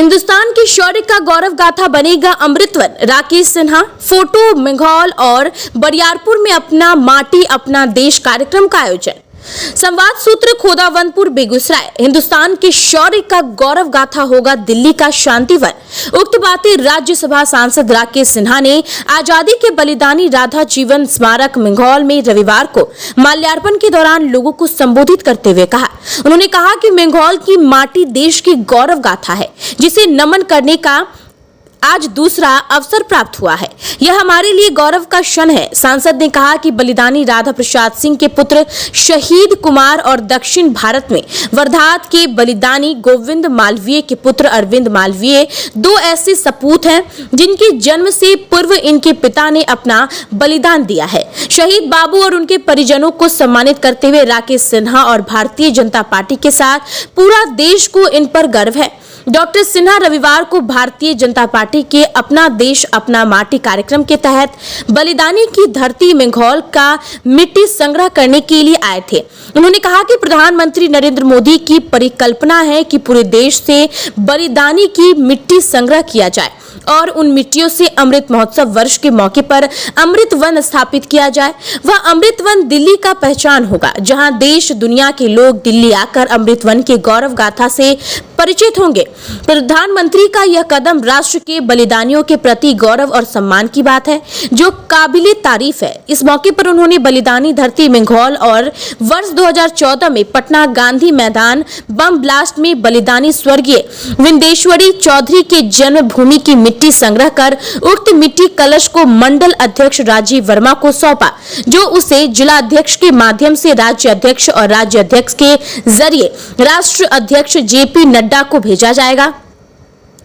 हिंदुस्तान के शौर्य का गौरव गाथा बनेगा अमृतवन। राकेश सिन्हा फोटो मेंघोल और बरियारपुर में अपना माटी अपना देश कार्यक्रम का आयोजन। संवाद सूत्र खोदावंतपुर बेगूसराय। हिंदुस्तान के शौर्य का गौरव गाथा होगा दिल्ली का शांतिवन। उक्त बातें राज्यसभा सांसद राकेश सिन्हा ने आजादी के बलिदानी राधा जीवन स्मारक मेंघोल में रविवार को माल्यार्पण के दौरान लोगों को संबोधित करते हुए कहा। उन्होंने कहा कि मेंघोल की माटी देश की गौरव गाथा है, जिसे नमन करने का आज दूसरा अवसर प्राप्त हुआ है। यह हमारे लिए गौरव का क्षण है। सांसद ने कहा कि बलिदानी राधा प्रसाद सिंह के पुत्र शहीद कुमार और दक्षिण भारत में वर्धात के बलिदानी गोविंद मालवीय के पुत्र अरविंद मालवीय दो ऐसे सपूत हैं जिनके जन्म से पूर्व इनके पिता ने अपना बलिदान दिया है। शहीद बाबू और उनके परिजनों को सम्मानित करते हुए राकेश सिन्हा और भारतीय जनता पार्टी के साथ पूरा देश को इन पर गर्व है। डॉक्टर सिन्हा रविवार को भारतीय जनता पार्टी के अपना देश अपना माटी कार्यक्रम के तहत बलिदानी की धरती मेंघोल का मिट्टी संग्रह करने के लिए आए थे। उन्होंने कहा कि प्रधानमंत्री नरेंद्र मोदी की परिकल्पना है कि पूरे देश से बलिदानी की मिट्टी संग्रह किया जाए और उन मिट्टियों से अमृत महोत्सव वर्ष के मौके पर अमृत वन स्थापित किया जाए। वह अमृत वन दिल्ली का पहचान होगा, जहां देश दुनिया के लोग दिल्ली आकर अमृत वन के गौरव गाथा से परिचित होंगे। प्रधानमंत्री का यह कदम राष्ट्र के बलिदानियों के प्रति गौरव और सम्मान की बात है, जो काबिले तारीफ है। इस मौके पर उन्होंने बलिदानी धरती मेंघोल और वर्ष 2014 में पटना गांधी मैदान बम ब्लास्ट में बलिदानी स्वर्गीय विंदेश्वरी चौधरी के जन्मभूमि की मिट्टी संग्रह कर उक्त मिट्टी कलश को मंडल अध्यक्ष राजीव वर्मा को सौंपा, जो उसे जिला अध्यक्ष के माध्यम से राज्य अध्यक्ष और राज्य अध्यक्ष के जरिए राष्ट्र अध्यक्ष जेपी नड्डा को भेजा जाएगा,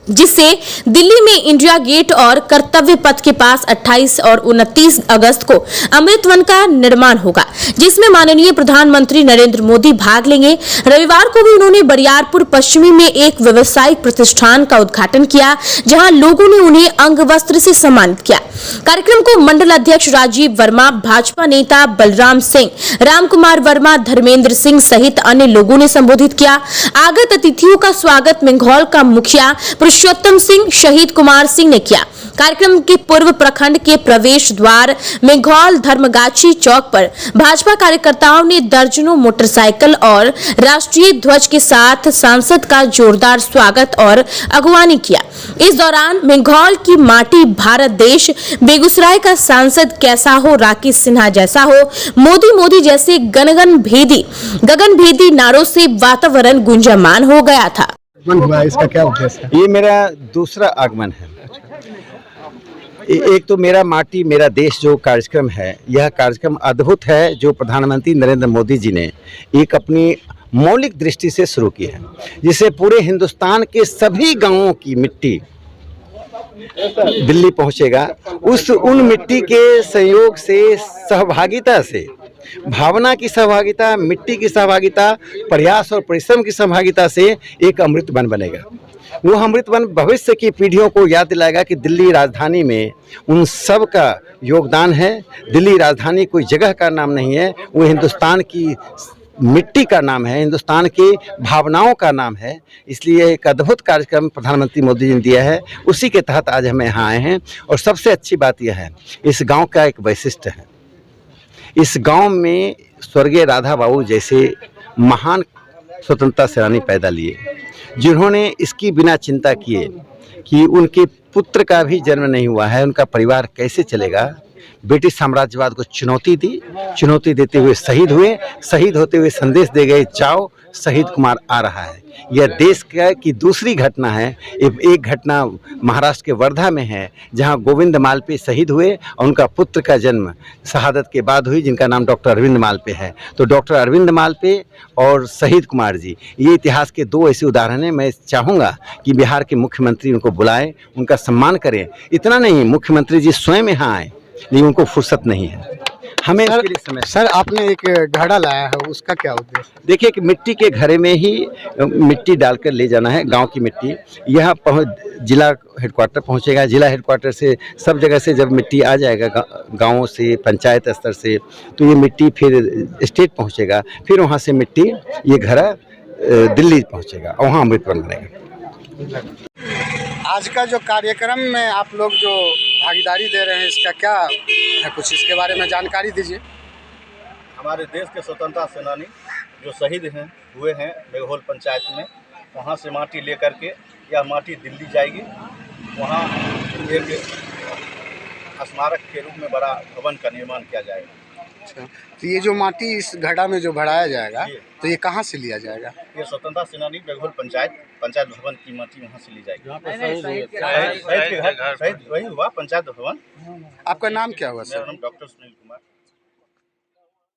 जिससे दिल्ली में इंडिया गेट और कर्तव्य पथ के पास 28 और 29 अगस्त को अमृत वन का निर्माण होगा, जिसमें माननीय प्रधानमंत्री नरेंद्र मोदी भाग लेंगे। रविवार को भी उन्होंने बरियारपुर पश्चिमी में एक व्यावसायिक प्रतिष्ठान का उद्घाटन किया, जहां लोगों ने उन्हें अंग वस्त्र से सम्मानित किया। कार्यक्रम को मंडल अध्यक्ष राजीव वर्मा, भाजपा नेता बलराम सिंह, राम कुमार वर्मा, धर्मेंद्र सिंह सहित अन्य लोगों ने संबोधित किया। आगत अतिथियों का स्वागत मेंघोल का मुखिया पुरुषोत्तम सिंह, शहीद कुमार सिंह ने किया। कार्यक्रम के पूर्व प्रखंड के प्रवेश द्वार मेंघोल धर्मगाछी चौक पर भाजपा कार्यकर्ताओं ने दर्जनों मोटरसाइकिल और राष्ट्रीय ध्वज के साथ सांसद का जोरदार स्वागत और अगवानी किया। इस दौरान मेंघोल की माटी भारत देश, बेगूसराय का सांसद कैसा हो, राकेश सिन्हा जैसा हो, मोदी मोदी जैसे गगन भेदी नारों से वातावरण गुंजायमान हो गया था। इसका क्या उद्देश्य है? ये मेरा दूसरा आगमन है। एक तो मेरा माटी मेरा देश जो कार्यक्रम है, यह कार्यक्रम अद्भुत है, जो प्रधानमंत्री नरेंद्र मोदी जी ने एक अपनी मौलिक दृष्टि से शुरू की है, जिससे पूरे हिंदुस्तान के सभी गांवों की मिट्टी दिल्ली पहुंचेगा। उन मिट्टी के सहयोग से, सहभागिता से, भावना की सहभागिता, मिट्टी की सहभागिता, प्रयास और परिश्रम की सहभागिता से एक अमृत वन बनेगा। वो अमृत वन भविष्य की पीढ़ियों को याद दिलाएगा कि दिल्ली राजधानी में उन सब का योगदान है। दिल्ली राजधानी कोई जगह का नाम नहीं है, वो हिंदुस्तान की मिट्टी का नाम है, हिंदुस्तान की भावनाओं का नाम है। इसलिए एक अद्भुत कार्यक्रम प्रधानमंत्री मोदी जी ने दिया है, उसी के तहत आज हम यहाँ आए हैं। और सबसे अच्छी बात यह है, इस गांव का एक वैशिष्ट्य है। इस गांव में स्वर्गीय राधा बाबू जैसे महान स्वतंत्रता सेनानी पैदा लिए, जिन्होंने इसकी बिना चिंता किए कि उनके पुत्र का भी जन्म नहीं हुआ है, उनका परिवार कैसे चलेगा, ब्रिटिश साम्राज्यवाद को चुनौती दी, चुनौती देते हुए शहीद हुए, शहीद होते हुए संदेश दे गए, जाओ शहीद कुमार आ रहा है। यह देश की दूसरी घटना है। एक घटना महाराष्ट्र के वर्धा में है, जहां गोविंद मालवीय शहीद हुए और उनका पुत्र का जन्म शहादत के बाद हुई, जिनका नाम डॉक्टर अरविंद मालवीय है। तो डॉक्टर अरविंद मालवीय और शहीद कुमार जी, ये इतिहास के दो ऐसे उदाहरण हैं। मैं चाहूँगा कि बिहार के मुख्यमंत्री उनको बुलाएं, उनका सम्मान करें। इतना नहीं, मुख्यमंत्री जी स्वयं यहाँ आए, लेकिन उनको फुर्सत नहीं है। हमें इसके लिए समय। सर, आपने एक घड़ा लाया है, उसका क्या उद्देश्य? देखिए कि मिट्टी के घड़े में ही मिट्टी डालकर ले जाना है, गांव की मिट्टी। यह जिला हेडक्वार्टर पहुंचेगा। जिला हेडक्वार्टर से सब जगह से जब मिट्टी आ जाएगा, गांवों से, पंचायत स्तर से, तो ये मिट्टी फिर स्टेट पहुंचेगा। फिर वहां से मिट्टी ये घड़ा दिल्ली पहुंचेगा और वहाँ अमृत वन बनेगा। आज का जो कार्यक्रम में आप लोग जो भागीदारी दे रहे हैं इसका क्या है, कुछ इसके बारे में जानकारी दीजिए। हमारे देश के स्वतंत्रता सेनानी जो शहीद हुए हैं मेघोल पंचायत में, वहाँ से माटी लेकर के यह माटी दिल्ली जाएगी। वहाँ एक स्मारक के रूप में बड़ा भवन का निर्माण किया जाएगा। अच्छा, तो ये जो माटी इस घड़ा में जो भराया जाएगा जी। तो ये कहाँ से लिया जाएगा? ये स्वतंत्रता सेनानी मेघोल पंचायत भवन की माटी वहाँ से ली जाएगी। शहीद वही हुआ पंचायत भवन। आपका नाम क्या हुआ मेरा सर? नाम डॉक्टर सुनील कुमार।